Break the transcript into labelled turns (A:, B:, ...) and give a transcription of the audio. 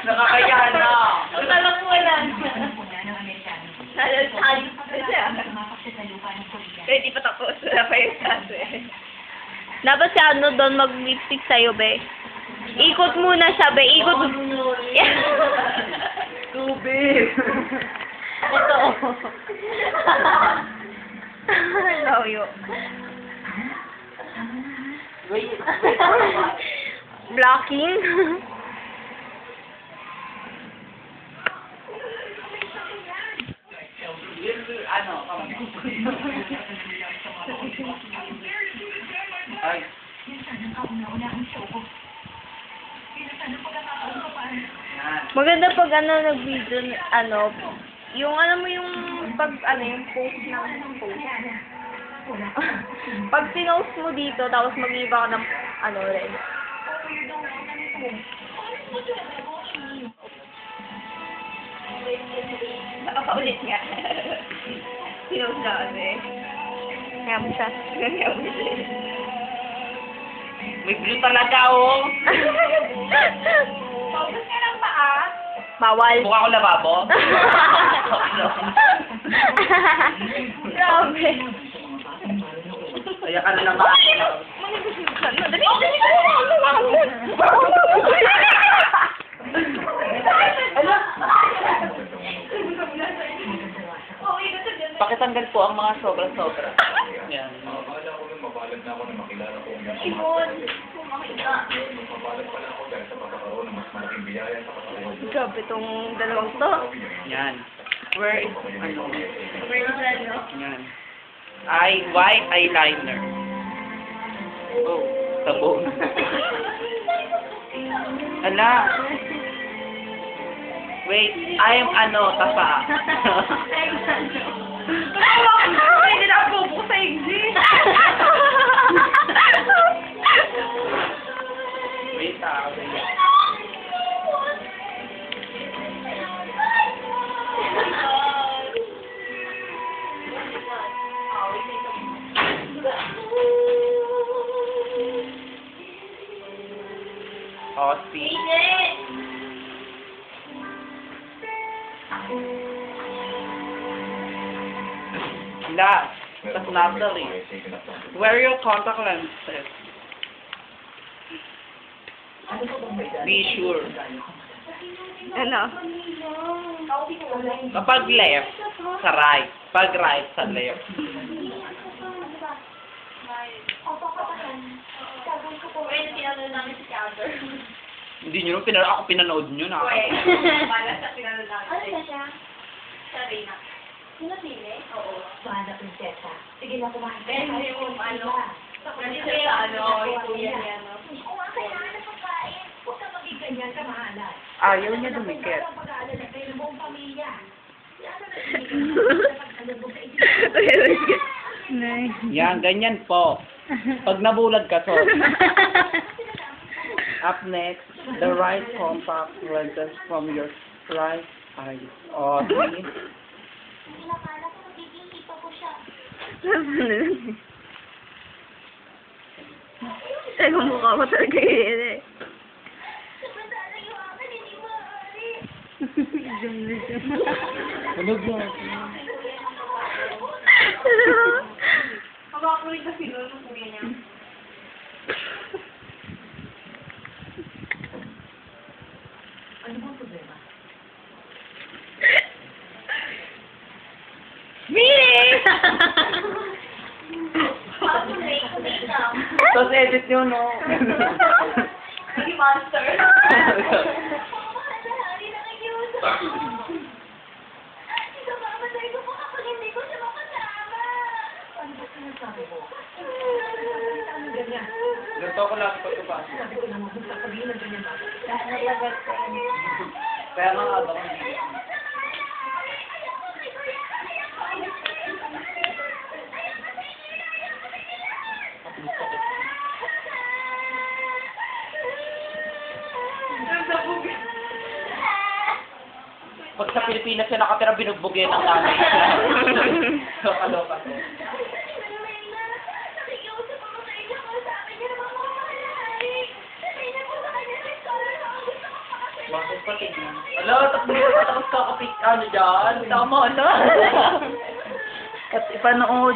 A: Nakakaya na.
B: Talang wala. Kaya di pa tapos. Wala pa yung kaso eh.
C: Dapat si ano doon mag-lipstick sa'yo, be. Ikot muna siya, be. Ikot.
A: Tubig.
C: Ito. Layo.
A: Wait.
C: Blocking.
A: Ano? Ay.
C: Maganda pag ano nag-video, ano, yung alam mo yung pag ano yung post ng post. Pag pinost mo dito tapos mag-iba ka ng ano rin.
B: Nakapaulit nga. Pinost na kasi.
C: Kaya mo siya.
B: Kaya mo siya.
A: May blue talaga, oh.
B: Focus ka lang paa.
C: Bawal.
A: Mukha ko lababo.
C: Grabe.
A: Kaya ka na lang ba? Pakitanggal po ang mga sobra-sobra. Yan.
D: Akala ko nung mabalad na ako na makilala ko ang mga
B: Ipon. Kumakita.
D: mabalad pala ako dahil sa pagkakaroon ng mas malaking biyaya sa katawan.
C: Grabe tong dalawang to.
A: Yan. Where is, ano?
B: Ano?
A: Yan. White eyeliner. Oh, sabon. Ala. Wait, I am tasa.
B: Hindi na ako buko sa exit.
A: Wait, Oh, see? Last, but not the least. Wear your contact lenses. Be sure.
C: Ano?
A: Kapag left, sa right. Pag right, sa left. Hindi nyo naman ako pinanood nyo na.
B: Balas sa pinanood namin.
E: Ano ba siya?
B: Sa Reyna.
E: Sino pili?
B: Oo.
E: Suhana Prinsesa. Sige na kumain.
B: Pero hindi yung Kasi sa ito yan yan.
E: Kung ang kailangan ng pagkain, huwag ka maging ganyan ka mahalan.
A: Ayaw niya dumikit.
E: Ang pag-aalala kayo ng buong pamilya.
A: Yan, ganyan po. Pag nabulag ka, so. Up next, the right contact lenses from your right eye. Oh, see?
E: Pinakala ko magiging ipa ko siya.
C: Teka, mukha ko talaga yun eh.
E: Samantala yung akin, hindi maaari.
A: Tunog mo.
B: Pag-upload na sila ng kuya niya.
E: Ano bang problema?
C: Really?
A: Tapos edit nyo, no?
B: Hindi monster.
E: Mahal-mahali na nakiusap. Ito mamatay ko pa kapag hindi ko siya makasama. Ano ba sinasabi mo? Ano ganyan?
A: Ganito ko lang pagkabasa.
E: Sabi ko naman, huwag sabihin ng ganyan ba?
A: Kaya nga ba? Pag sa Pilipinas siya nakatira, binugbugin ang nanay niya. So, kaloka to.
E: Nakikiusap ako sa inyo kung sa akin niya naman mga mahalahay. Sabihin niyo po sa kanya
A: Bakit pa tingnan? Ala, tapos kakapit, ano dyan? Tama na.
B: Ipanood.